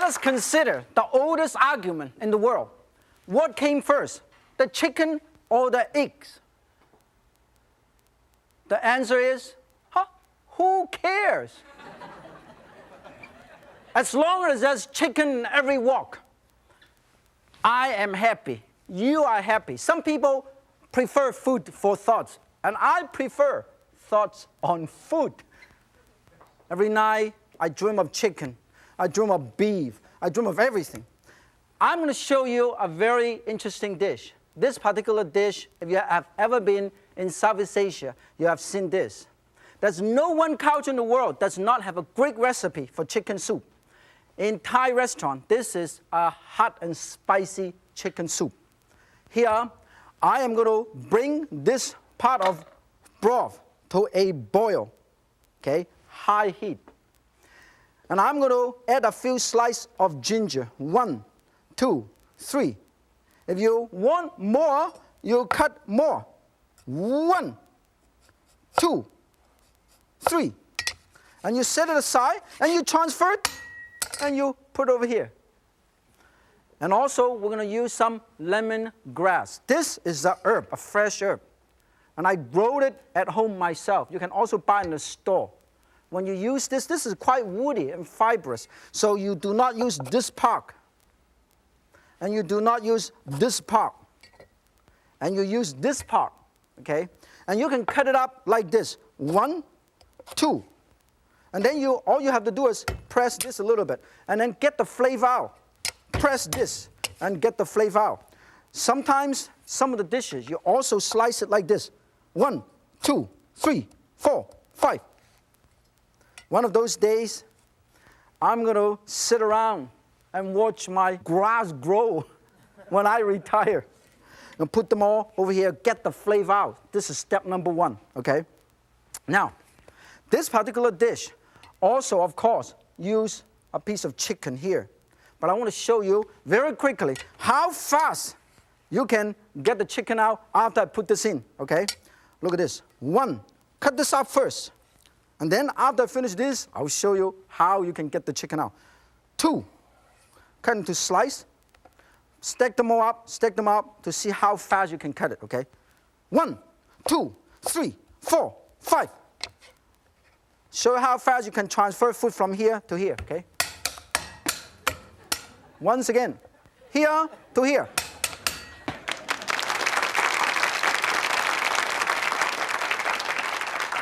Let us consider the oldest argument in the world. What came first, the chicken or the eggs? The answer is, who cares? As long as there's chicken in every wok, I am happy. You are happy. Some people prefer food for thoughts, and I prefer thoughts on food. Every night, I dream of chicken. I dream of beef. I dream of everything. I'm going to show you a very interesting dish. This particular dish, if you have ever been in Southeast Asia, you have seen this. There's no one culture in the world that does not have a great recipe for chicken soup. In Thai restaurant, this is a hot and spicy chicken soup. Here, I am going to bring this pot of broth to a boil, okay, high heat. And I'm going to add a few slices of ginger. 1, 2, 3. If you want more, you cut more. 1, 2, 3. And you set it aside, and you transfer it, and you put it over here. And also, we're going to use some lemongrass. This is a herb, a fresh herb. And I growed it at home myself. You can also buy it in the store. When you use this, this is quite woody and fibrous. So you do not use this part. And you do not use this part. And you use this part, okay? And you can cut it up like this. 1, 2. And then all you have to do is press this a little bit. And then get the flavor out. Press this and get the flavor out. Sometimes, some of the dishes, you also slice it like this. 1, 2, 3, 4, 5. One of those days, I'm going to sit around and watch my grass grow when I retire. And put them all over here, get the flavor out. This is step number 1, okay? Now, this particular dish also, of course, use a piece of chicken here. But I want to show you very quickly how fast you can get the chicken out after I put this in, okay? Look at this. 1, cut this out first. And then after I finish this, I'll show you how you can get the chicken out. 2, cut into slice. Stack them all up to see how fast you can cut it, okay? 1, 2, 3, 4, 5. Show you how fast you can transfer food from here to here, okay? Once again, here to here.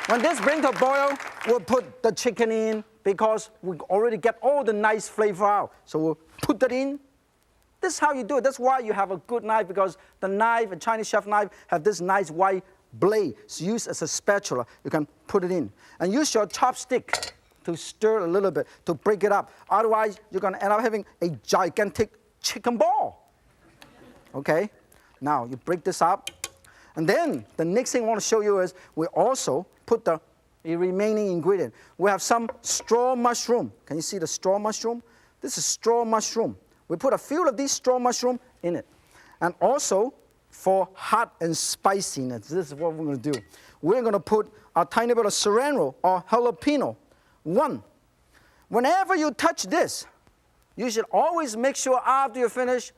When this brings to a boil, we'll put the chicken in because we already get all the nice flavor out. So we'll put that in. This is how you do it. That's why you have a good knife, because the knife, a Chinese chef knife, have this nice white blade. It's used as a spatula. You can put it in. And use your chopstick to stir a little bit, to break it up. Otherwise, you're going to end up having a gigantic chicken ball. Okay? Now, you break this up. And then, the next thing I want to show you is we also put the remaining ingredient. We have some straw mushroom. Can you see the straw mushroom? This is straw mushroom. We put a few of these straw mushroom in it. And also, for hot and spiciness, this is what we're going to do. We're going to put a tiny bit of serrano or jalapeno. 1, whenever you touch this, you should always make sure after you finish,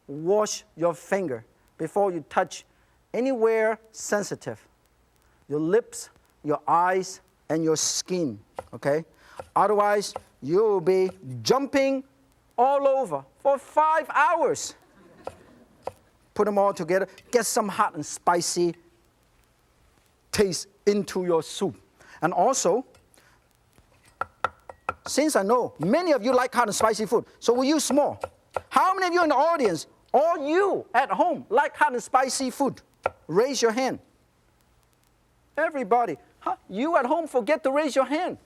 wash your finger before you touch anywhere sensitive. Your lips, your eyes, and your skin, okay? Otherwise, you will be jumping all over for 5 hours. Put them all together, get some hot and spicy taste into your soup. And also, since I know many of you like hot and spicy food, so we use more. How many of you in the audience, or you at home, like hot and spicy food? Raise your hand. Everybody. You at home forget to raise your hand.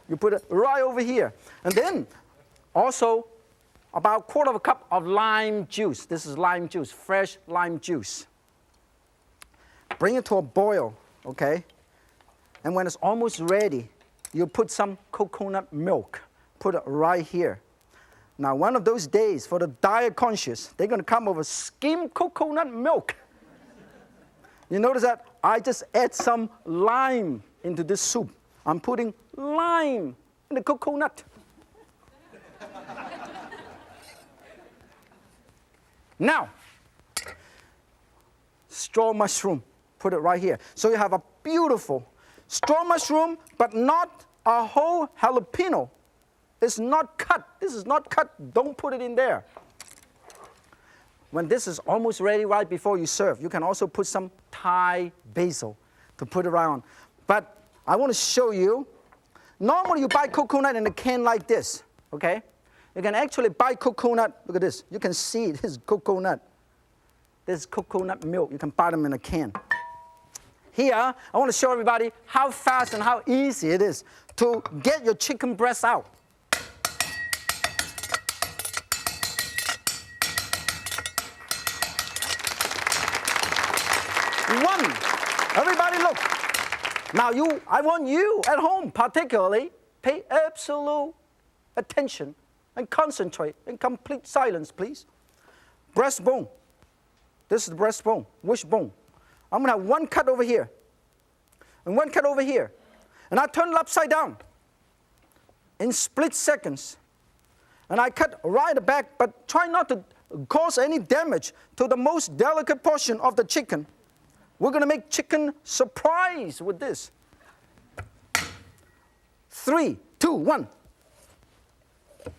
You put it right over here. And then, also, about 1/4 cup of lime juice. This is lime juice, fresh lime juice. Bring it to a boil, okay? And when it's almost ready, you put some coconut milk. Put it right here. Now, one of those days, for the diet conscious, they're going to come over skimmed coconut milk. You notice that I just add some lime into this soup. I'm putting lime in the coconut. Now, straw mushroom, put it right here. So you have a beautiful straw mushroom, but not a whole jalapeno. It's not cut. This is not cut. Don't put it in there. When this is almost ready right before you serve, you can also put some Thai basil to put it right on. But I want to show you, normally you buy coconut in a can like this, okay? You can actually buy coconut, look at this. You can see this is coconut. This is coconut milk. You can buy them in a can. Here, I want to show everybody how fast and how easy it is to get your chicken breast out. One, everybody look. Now I want you at home particularly pay absolute attention and concentrate in complete silence, please. Breastbone. This is the breastbone. Which bone? I'm going to have one cut over here and one cut over here. And I turn it upside down in split seconds. And I cut right at the back, but try not to cause any damage to the most delicate portion of the chicken. We're going to make chicken surprise with this. 3, 2, 1. I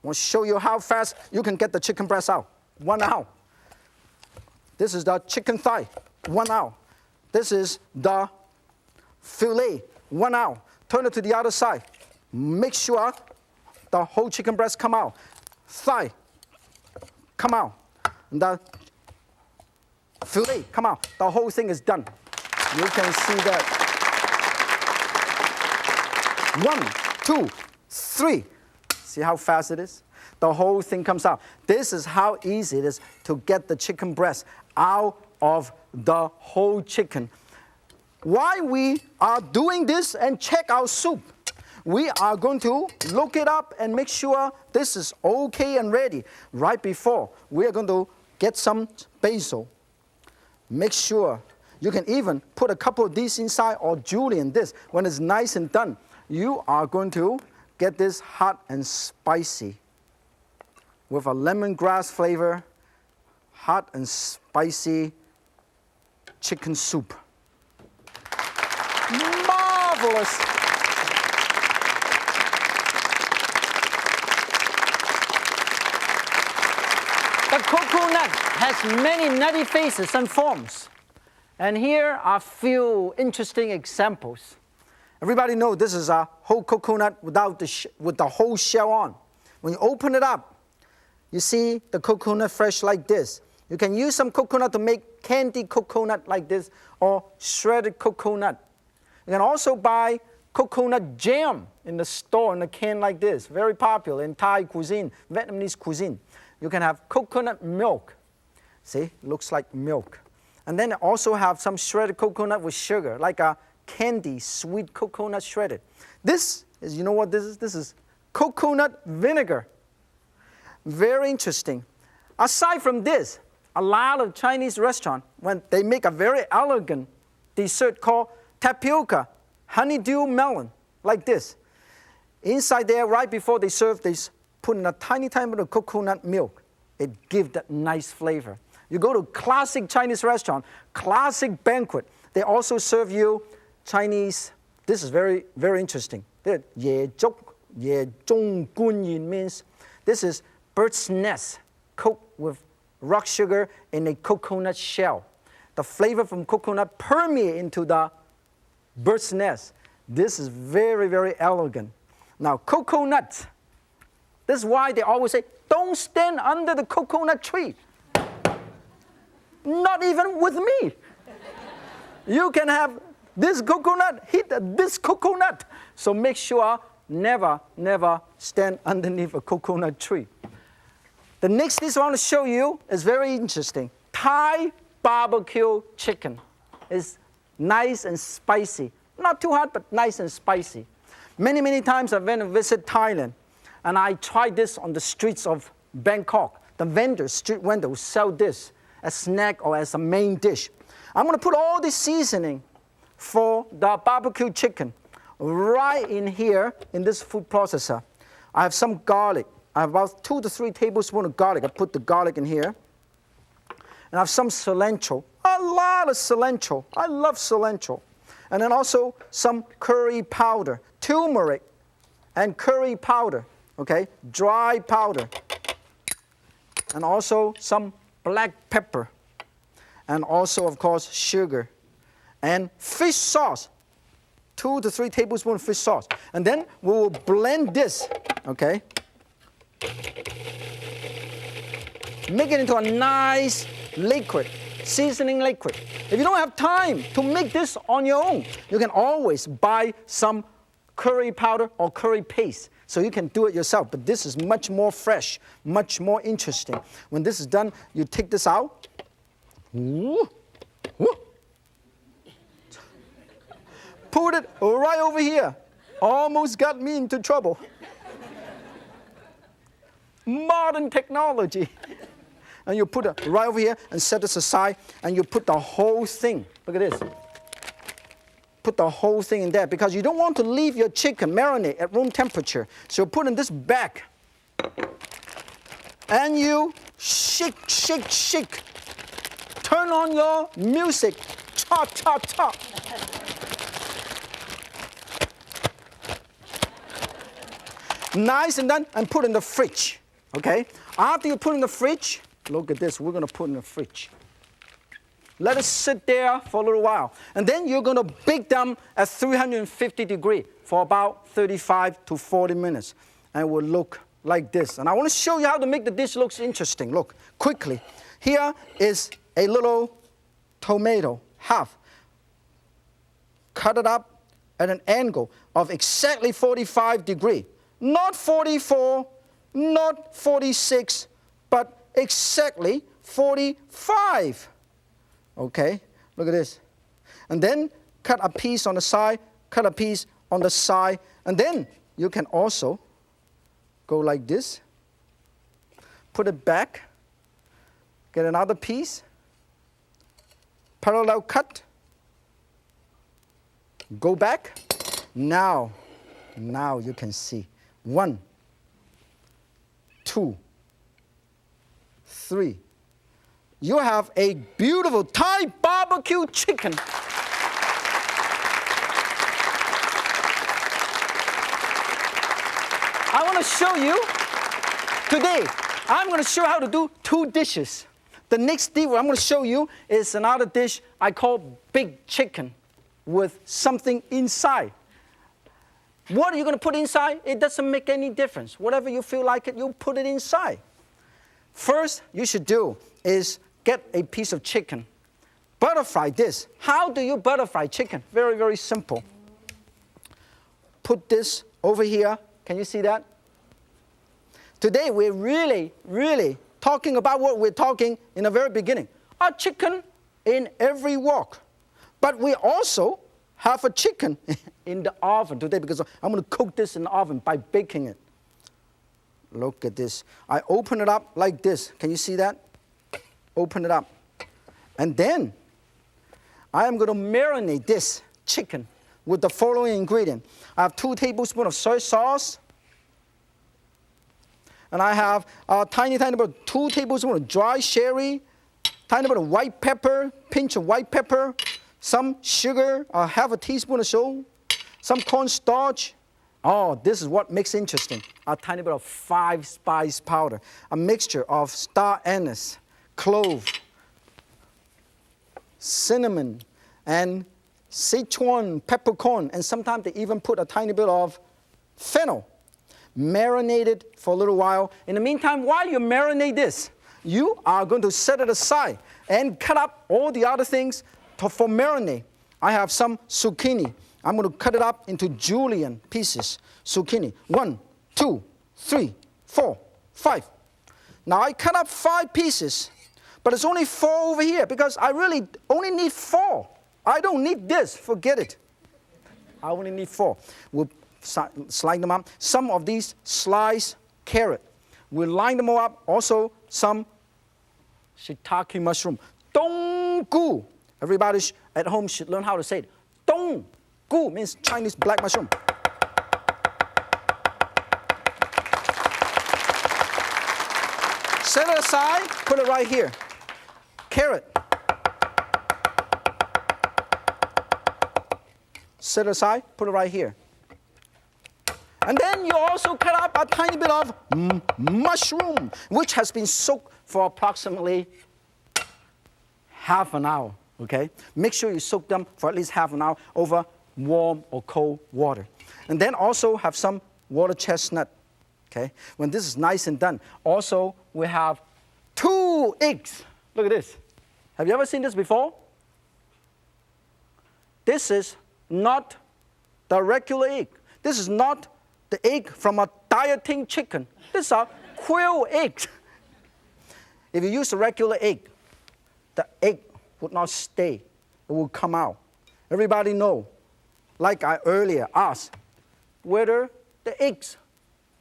want to show you how fast you can get the chicken breast out. 1 hour. This is the chicken thigh. 1 hour. This is the fillet. 1 hour. Turn it to the other side. Make sure the whole chicken breast come out. Thigh, come out. And the fillet, come out. The whole thing is done. You can see that. 1, 2, 3. See how fast it is? The whole thing comes out. This is how easy it is to get the chicken breast out of the whole chicken. Why we are doing this and check our soup? We are going to look it up and make sure this is okay and ready. Right before, we are going to get some basil. Make sure you can even put a couple of these inside or julienne this. When it's nice and done, you are going to get this hot and spicy with a lemongrass flavor, hot and spicy chicken soup. Marvelous. The coconut has many nutty faces and forms. And here are a few interesting examples. Everybody knows this is a whole coconut with the whole shell on. When you open it up, you see the coconut fresh like this. You can use some coconut to make candy coconut like this or shredded coconut. You can also buy coconut jam in the store in a can like this. Very popular in Thai cuisine, Vietnamese cuisine. You can have coconut milk. See, looks like milk. And then also have some shredded coconut with sugar, like a candy, sweet coconut shredded. This is, you know what this is? This is coconut vinegar. Very interesting. Aside from this, a lot of Chinese restaurants, when they make a very elegant dessert called tapioca, honeydew melon, like this. Inside there, right before they serve, they put in a tiny, tiny bit of coconut milk. It gives that nice flavor. You go to a classic Chinese restaurant, classic banquet, they also serve you Chinese, this is very, very interesting. Ye zhong gun yin means this is bird's nest cooked with rock sugar in a coconut shell. The flavor from coconut permeates into the bird's nest. This is very, very elegant. Now, coconut. This is why they always say, don't stand under the coconut tree. Not even with me. You can have this coconut, hit this coconut. So make sure never, never stand underneath a coconut tree. The next dish I want to show you is very interesting. Thai BBQ chicken. It's nice and spicy. Not too hot, but nice and spicy. Many, many times I've been to visit Thailand, and I tried this on the streets of Bangkok. The vendors, street vendors, sell this as a snack or as a main dish. I'm going to put all this seasoning for the barbecue chicken right in here in this food processor. I have some garlic, I have about 2 to 3 tablespoons of garlic. I put the garlic in here. And I have some cilantro, a lot of cilantro. I love cilantro. And then also some curry powder, turmeric and curry powder, okay, dry powder. And also some black pepper. And also, of course, sugar. And fish sauce, 2 to 3 tablespoons of fish sauce. And then we will blend this, okay? Make it into a nice liquid, seasoning liquid. If you don't have time to make this on your own, you can always buy some curry powder or curry paste. So you can do it yourself. But this is much more fresh, much more interesting. When this is done, you take this out. Woo, woo. Put it right over here. Almost got me into trouble. Modern technology. And you put it right over here and set this aside, and you put the whole thing. Look at this. Put the whole thing in there because you don't want to leave your chicken marinate at room temperature. So you put in this back. And you shake, shake, shake. Turn on your music. Chop, chop, chop. Nice and done, and put in the fridge. Okay? After you put in the fridge, look at this, we're going to put in the fridge. Let it sit there for a little while. And then you're going to bake them at 350 degrees for about 35 to 40 minutes. And it will look like this. And I want to show you how to make the dish look interesting. Look, quickly. Here is a little tomato, half. Cut it up at an angle of exactly 45 degrees. Not 44, not 46, but exactly 45. Okay, look at this. And then cut a piece on the side, cut a piece on the side, and then you can also go like this. Put it back, get another piece, parallel cut, go back. Now you can see. 1, 2, 3. You have a beautiful Thai barbecue chicken. I want to show you today. I'm going to show you how to do 2 dishes. The next dish I'm going to show you is another dish I call big chicken with something inside. What are you going to put inside? It doesn't make any difference. Whatever you feel like it, you put it inside. First, you should do is get a piece of chicken. Butter fry this. How do you butter fry chicken? Very, very simple. Put this over here. Can you see that? Today, we're really, really talking about what we're talking in the very beginning. A chicken in every wok. But we also have a chicken in the oven today because I'm going to cook this in the oven by baking it. Look at this. I open it up like this. Can you see that? Open it up. And then I am going to marinate this chicken with the following ingredient. I have 2 tablespoons of soy sauce. And I have a tiny bit of 2 tablespoons of dry sherry, tiny bit of white pepper, pinch of white pepper, some sugar, half a teaspoon or so, some cornstarch. Oh, this is what makes it interesting. A tiny bit of 5-spice powder, a mixture of star anise, clove, cinnamon, and Sichuan peppercorn, and sometimes they even put a tiny bit of fennel. Marinate it for a little while. In the meantime, while you marinate this, you are going to set it aside and cut up all the other things for marinade. I have some zucchini. I'm going to cut it up into julienne pieces. Zucchini. 1, 2, 3, 4, 5. Now I cut up 5 pieces, but it's only 4 over here because I really only need 4. I don't need this. Forget it. I only need 4. We'll slide them up. Some of these sliced carrot. We'll line them all up. Also some shiitake mushroom. Donggu. Everybody at home should learn how to say it. Donggu means Chinese black mushroom. Set it aside, put it right here. Carrot. Set it aside, put it right here. And then you also cut up a tiny bit of mushroom, which has been soaked for approximately half an hour, okay? Make sure you soak them for at least half an hour over warm or cold water. And then also have some water chestnut, okay? When this is nice and done, also we have 2 eggs. Look at this. Have you ever seen this before? This is not the regular egg. This is not the egg from a dieting chicken. These are quail eggs. If you use a regular egg, the egg would not stay. It will come out. Everybody know, like I earlier asked, whether the eggs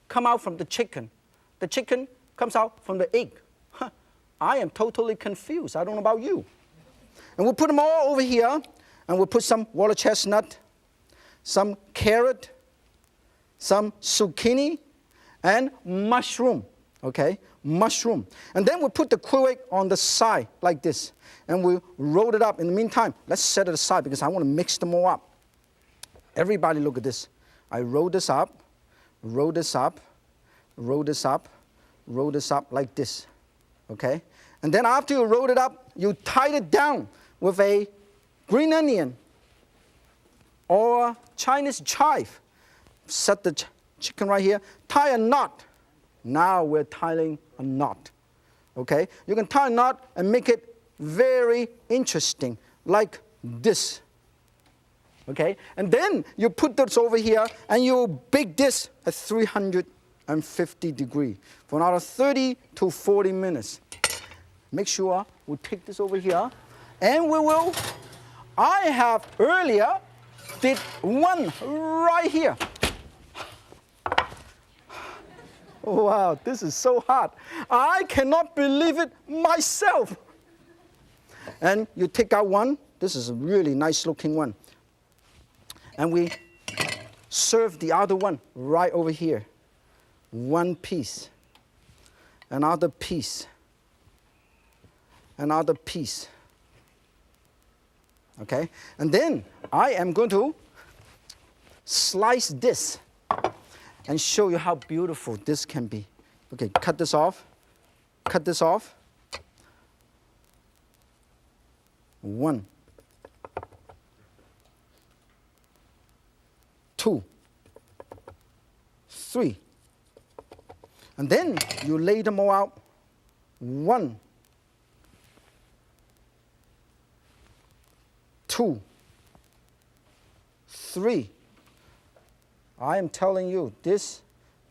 come out from the chicken. The chicken comes out from the egg. I am totally confused. I don't know about you. And we'll put them all over here, and we'll put some water chestnut, some carrot, some zucchini, and mushroom, okay? Mushroom. And then we'll put the quail egg on the side like this, and we'll roll it up. In the meantime, let's set it aside because I want to mix them all up. Everybody look at this. I roll this up, roll this up, roll this up, roll this up like this, okay? And then after you roll it up, you tie it down with a green onion or Chinese chive. Set the chicken right here, tie a knot. Now we're tying a knot, okay? You can tie a knot and make it very interesting, like this, okay? And then you put this over here and you bake this at 350 degrees for another 30 to 40 minutes. Make sure we take this over here and we will, I have earlier did one right here. Wow, this is so hot. I cannot believe it myself. And you take out one. This is a really nice looking one. And we serve the other one right over here. One piece. Another piece. Another piece. Okay? And then I am going to slice this and show you how beautiful this can be. Okay, cut this off. Cut this off. 1, 2, 3. And then you lay them all out. 1, 2, 3. I am telling you, this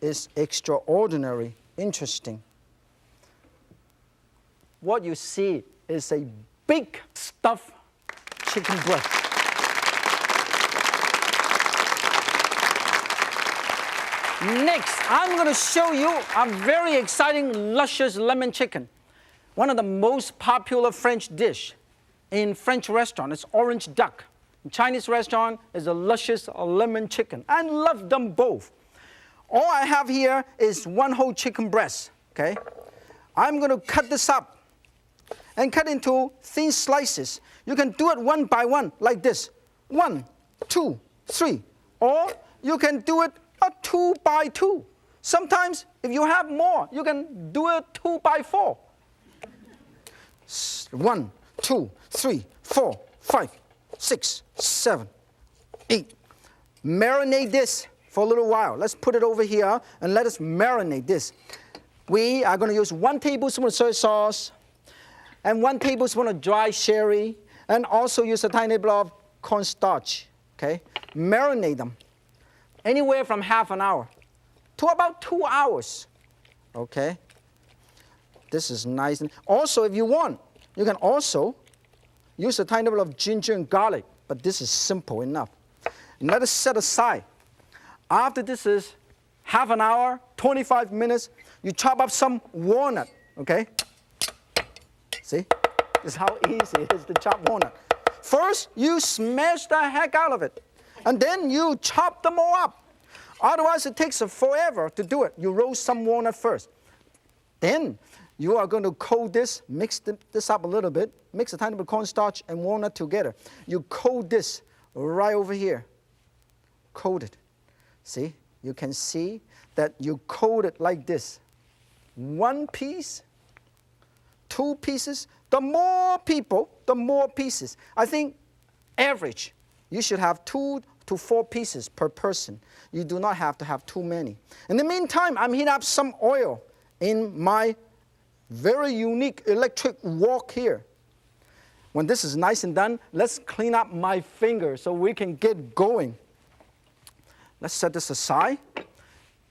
is extraordinary, interesting. What you see is a big stuffed chicken breast. Next, I'm going to show you a very exciting, luscious lemon chicken. One of the most popular French dish in French restaurant is orange duck. In Chinese restaurant is a luscious lemon chicken. I love them both. All I have here is one whole chicken breast, okay? I'm going to cut this up and cut into thin slices. You can do it one by one like this. 1, 2, 3. Or you can do it 2 by 2. Sometimes if you have more, you can do it 2 by 4. 1, 2, 3, 4, 5, 6, 7, 8. Marinate this for a little while. Let's put it over here and let us marinate this. We are going to use 1 tablespoon of soy sauce and 1 tablespoon of dry sherry, and also use a tiny bit of cornstarch. Okay? Marinate them anywhere from half an hour to about 2 hours. Okay? This is nice. Also, if you want, you can also use a tiny bit of ginger and garlic, but this is simple enough. And let us set aside. After this is half an hour, 25 minutes, you chop up some walnut, okay? See? This is how easy it is to chop walnut. First, you smash the heck out of it, and then you chop them all up. Otherwise, it takes forever to do it. You roast some walnut first. Then you are going to coat this, mix this up a little bit, mix a tiny bit of cornstarch and walnut together. You coat this right over here. Coat it. See, you can see that you coat it like this. 1 piece, 2 pieces. The more people, the more pieces. I think average, you should have 2 to 4 pieces per person. You do not have to have too many. In the meantime, I'm heating up some oil in my very unique electric wok here. When this is nice and done, let's clean up my finger so we can get going. Let's set this aside.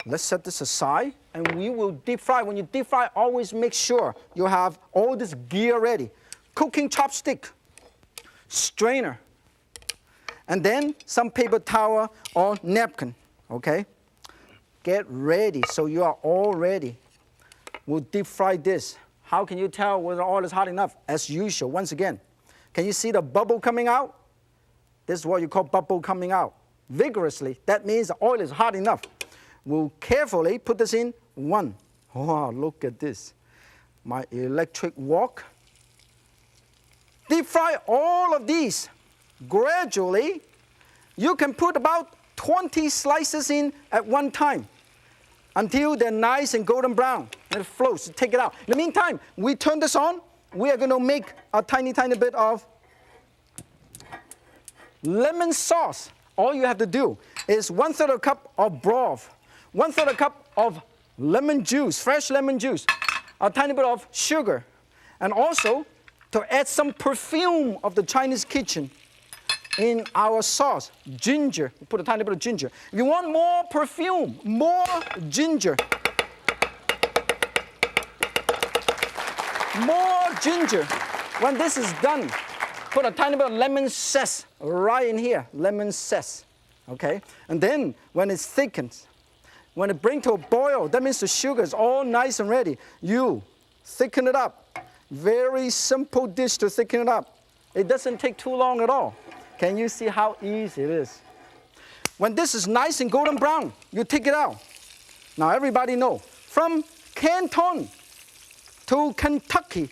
Let's set this aside, and we will deep fry. When you deep fry, always make sure you have all this gear ready. Cooking chopstick, strainer, and then some paper towel or napkin, okay? Get ready so you are all ready. We'll deep fry this. How can you tell whether the oil is hot enough? As usual, once again, can you see the bubble coming out? This is what you call bubble coming out. Vigorously, that means the oil is hot enough. We'll carefully put this in 1. Wow, look at this. My electric wok. Deep fry all of these gradually. You can put about 20 slices in at one time until they're nice and golden brown and it floats. Take it out. In the meantime, we turn this on. We are going to make a tiny, tiny bit of lemon sauce. All you have to do is 1/3 cup of broth, 1/3 cup of lemon juice, fresh lemon juice, a tiny bit of sugar, and also to add some perfume of the Chinese kitchen in our sauce, ginger. We put a tiny bit of ginger. If you want more perfume, more ginger. More ginger. When this is done, put a tiny bit of lemon zest right in here, lemon zest, okay? And then when it thickens, when it brings to a boil, that means the sugar is all nice and ready. You thicken it up. Very simple dish to thicken it up. It doesn't take too long at all. Can you see how easy it is? When this is nice and golden brown, you take it out. Now everybody know, from Canton to Kentucky,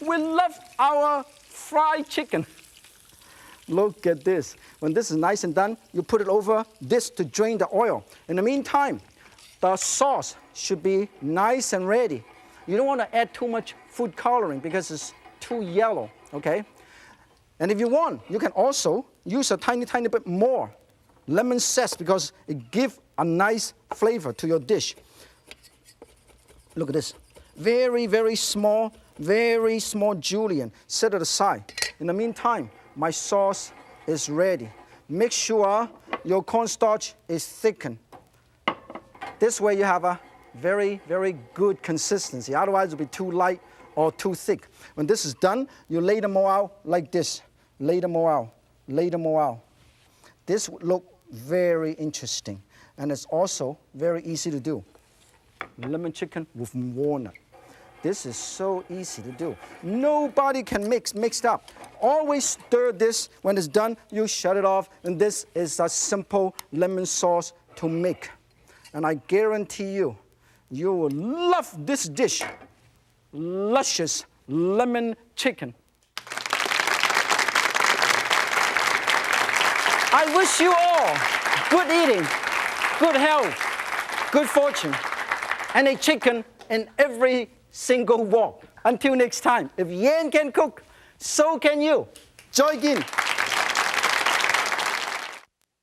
we love our fried chicken. Look at this. When this is nice and done, you put it over this to drain the oil. In the meantime, the sauce should be nice and ready. You don't want to add too much food coloring because it's too yellow, okay? And if you want, you can also use a tiny, tiny bit more lemon zest because it gives a nice flavor to your dish. Look at this. Very, very small julienne. Set it aside. In the meantime, my sauce is ready. Make sure your cornstarch is thickened. This way you have a very, very good consistency. Otherwise it'll be too light or too thick. When this is done, you lay them all out like this. Lay them all out. Lay them all out. This would look very interesting. And it's also very easy to do. Lemon chicken with walnut. This is so easy to do. Nobody can mix up. Always stir this. When it's done, you shut it off. And this is a simple lemon sauce to make. And I guarantee you, you will love this dish. Luscious lemon chicken. I wish you all good eating, good health, good fortune, and a chicken in every single wok. Until next time, if Yan can cook, so can you. Joy Gin.